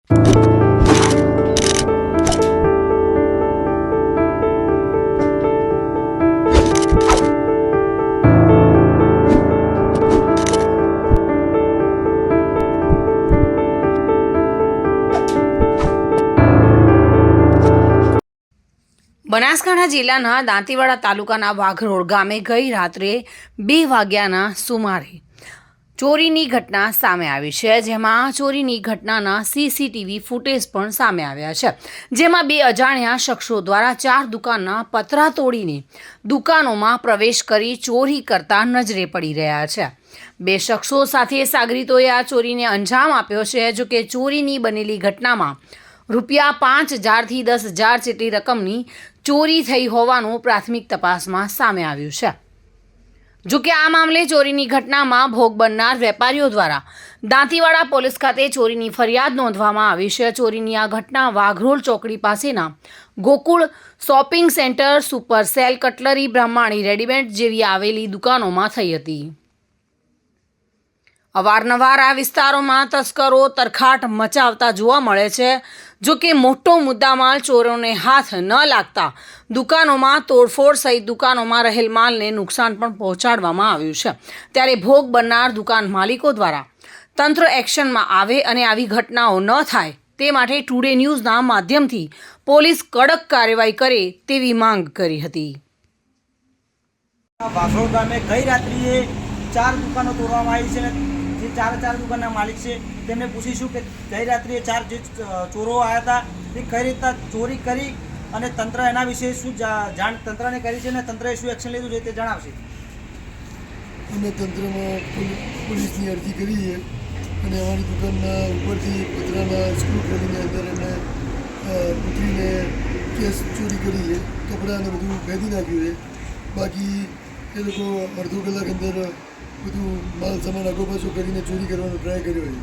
બનાસકાંઠા જિલ્લાના દાંતીવાડા તાલુકાના વાઘરોડ ગામે ગઈ રાત્રે 2 વાગ્યાના સુમારે ચોરીની ઘટના સામે આવી છે, જેમાં ચોરીની ઘટનાના સીસીટીવી ફૂટેજ પણ સામે આવ્યા છે, જેમાં 2 અજાણ્યા શખ્સો દ્વારા 4 દુકાનના પતરા તોડીને દુકાનોમાં પ્રવેશ કરી ચોરી કરતા નજરે પડી રહ્યા છે। 2 શખ્સો સાથે સાગરીતોએ આ ચોરીને અંજામ આપ્યો છે। જો કે ચોરીની બનેલી ઘટનામાં રૂપિયા 5,000થી 10,000 જેટલી રકમની ચોરી થઈ હોવાનું પ્રાથમિક તપાસમાં સામે આવ્યું છે। જો કે આ મામલે ચોરીની ઘટનામાં ભોગ બનનાર વેપારીઓ દ્વારા દાંતીવાડા પોલીસ ખાતે ચોરીની ફરિયાદ નોંધવામાં આવી છે। ચોરીની આ ઘટના વાઘરોલ ચોકડી પાસેના Gokul shopping centre, super cell, cutlery, Brahmani readymade જેવી આવેલી દુકાનોમાં થઈ હતી। અવારનવાર આ વિસ્તારોમાં તસ્કરો તરખાટ મચાવતા જોવા મળે છે। જો કે મોટો મુદ્દામાલ ચોરોને હાથ ન લાગતા દુકાનોમાં તોડફોડ સહિત દુકાનોમાં રહેલ માલને નુકસાન પણ પહોંચાડવામાં આવ્યું છે। ત્યારે ભોગ બનનાર દુકાન માલિકો દ્વારા તંત્ર એક્શનમાં આવે અને આવી ઘટનાઓ ન થાય તે માટે ટુડે ન્યૂઝના માધ્યમથી પોલીસ કડક કાર્યવાહી કરે તેવી માંગ કરી હતી। વાઘરોડ ગામે ગઈ રાત્રિએ 4 દુકાનો તોડવામાં આવી છે। જે 4 દુકાનના માલિક છે તેમને પૂછીશું કે ગઈ રાત્રિએ 4 જે ચોરો આવ્યા હતા તે કઈ રીતના ચોરી કરી અને તંત્ર એના વિશે શું જાણ તંત્રને કરી છે અને તંત્રએ શું એક્શન લીધું છે તે જણાવશે। અમે તંત્રમાં પોલીસની અરજી કરી છે અને અમારી દુકાનના ઉપરથી પતરાના સ્ક્રૂ ખોલીને અંદર એમને ઉતરીને કેસ ચોરી કરી છે, કપડાં અને બધું ભેદી નાખ્યું છે। બાકી એ લોકો અડધો કલાક અંદર બધું માલ સામાન આગો પાછો કરીને ચોરી કરવાનો ટ્રાય કર્યો છે।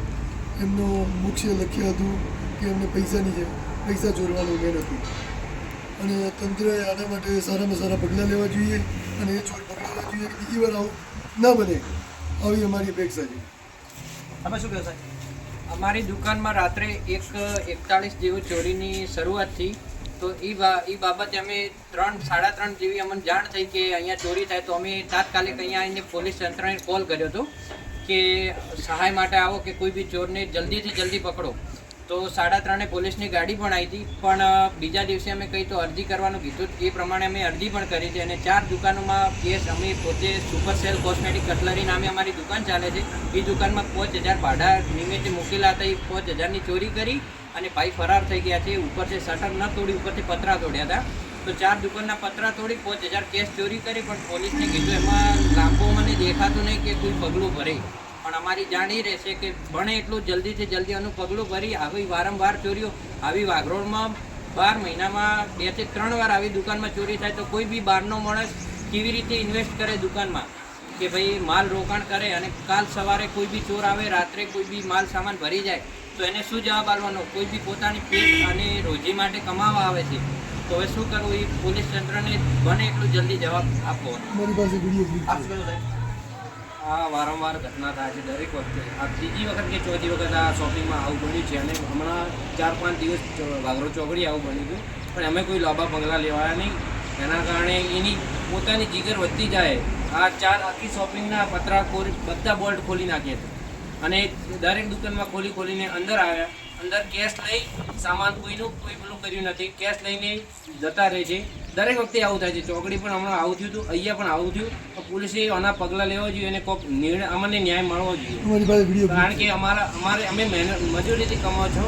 એમનું મુખ્ય લક્ષ્ય હતું કે એમને પૈસા ચોરવાનું મેન હતું અને તંત્રએ આના માટે સારામાં સારા પગલાં લેવા જોઈએ અને એ ચોર પકડવા જોઈએ કે બીજી વાર આવું ન બને, આવી અમારી અપેક્ષા છે। તમે શું કહો સાહેબ? અમારી દુકાનમાં રાત્રે 1:41 જેવું ચોરીની શરૂઆત થઈ, તો એ બાબતે અમે 3-3:30 જેવી અમને જાણ થઈ કે અહીંયા ચોરી થાય, તો અમે તાત્કાલિક અહીંયા આવીને પોલીસ તંત્રને કોલ કર્યો હતો કે સહાય માટે આવો કે કોઈ બી ચોરને જલ્દીથી જલ્દી પકડો। તો 3:30 પોલીસની ગાડી પણ આવી હતી, પણ બીજા દિવસે અમે કંઈ તો અરજી કરવાનું કીધું, એ પ્રમાણે અમે અરજી પણ કરી છે અને 4 દુકાનોમાં કેસ અમે પોતે સુપર સેલ કોસ્મેટિક કટલરી નામે અમારી દુકાન ચાલે છે, એ દુકાનમાં 5,000 ભાડા નિમિત્તે મૂકેલા હતા, એ 5,000ની ચોરી કરી અને ભાઈ ફરાર થઈ ગયા છે। ઉપરથી શટર ન તોડી ઉપરથી પતરા તોડ્યા હતા, તો 4 દુકાનના પતરા તોડી 5,000 કેસ ચોરી કરી, પણ પોલીસને કીધું એમાં લાંબો મને દેખાતું નહીં કે કોઈ પગલું ભરે, પણ અમારી જાણ એ રહેશે કે બને એટલું જલ્દીથી જલ્દી આનું પગલું ભરી આવી વારંવાર ચોરીઓ આવી વાઘરોડમાં 12 મહિનામાં 2 થી 3 વાર આવી દુકાનમાં ચોરી થાય, તો કોઈ બી બહારનો માણસ કેવી રીતે ઇન્વેસ્ટ કરે દુકાનમાં કે ભાઈ માલ રોકાણ કરે અને કાલ સવારે કોઈ બી ચોર આવે, રાત્રે કોઈ બી માલ સામાન ભરી જાય તો એને શું જવાબ આપવાનો? કોઈ બી પોતાની પેટ અને રોજી માટે કમાવા આવે છે, તો હવે શું કરવું? એ પોલીસ તંત્રને બને એટલું જલ્દી જવાબ આપવો। અમારી પાસે આપ શું કહો સાહેબ? આ વારંવાર ઘટના થાય છે દરેક વખતે। આ ત્રીજી વખત કે ચોથી વખત આ શોપિંગમાં આવું બન્યું છે અને હમણાં 4-5 દિવસ વાઘરોડ ચોકડી આવું બન્યું હતું, પણ અમે કોઈ લાંબા પગલાં લેવાયા નહીં। એના કારણે એની પોતાની જીગર વધતી જાય। આ 4 આખી શોપિંગના પતરા બધા બોલ્ટ ખોલી નાખ્યા હતા અને દરેક દુકાનમાં ખોલીને અંદર આવ્યા, અંદર કેશ લઈ સામાન કોઈ પેલું કર્યું નથી, કેશ લઈને જતા રહે છે। દરેક વખતે આવું થાય છે। ચોકડી પણ હમણાં આવું થયું હતું, અહીંયા પણ આવું થયું, તો પોલીસે આના પગલાં લેવા જોઈએ અને કોઈક નિર્ણય અમને ન્યાય મળવો જોઈએ, કારણ કે અમે મજૂરીથી કમાવો છો।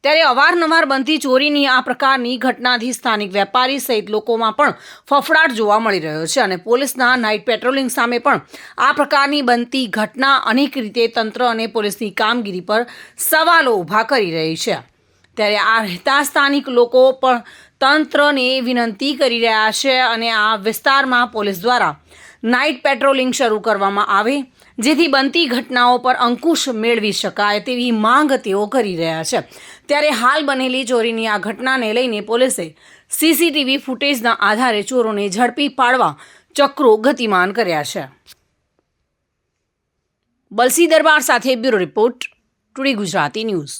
ત્યારે અવારનવાર બનતી ચોરીની આ પ્રકારની ઘટનાથી સ્થાનિક વેપારી સહિત લોકોમાં પણ ફફડાટ જોવા મળી રહ્યો છે અને પોલીસના નાઇટ પેટ્રોલિંગ સામે પણ આ પ્રકારની બનતી ઘટના અનેક રીતે તંત્ર અને પોલીસની કામગીરી પર સવાલો ઊભા કરી રહી છે। ત્યારે આ રહેતા સ્થાનિક લોકો પણ તંત્રને વિનંતી કરી રહ્યા છે અને આ વિસ્તારમાં પોલીસ દ્વારા નાઇટ પેટ્રોલિંગ શરૂ કરવામાં આવે, જેથી બનતી ઘટનાઓ પર અંકુશ મેળવી શકાય તેવી માંગ તેઓ કરી રહ્યા છે। ત્યારે હાલ બનેલી ચોરીની આ ઘટનાને લઈને પોલીસે સીસીટીવી ફૂટેજના આધારે ચોરોને ઝડપી પાડવા ચક્રો ગતિમાન કર્યા છે। બલસી દરબાર સાથે bureau report today Gujarati news.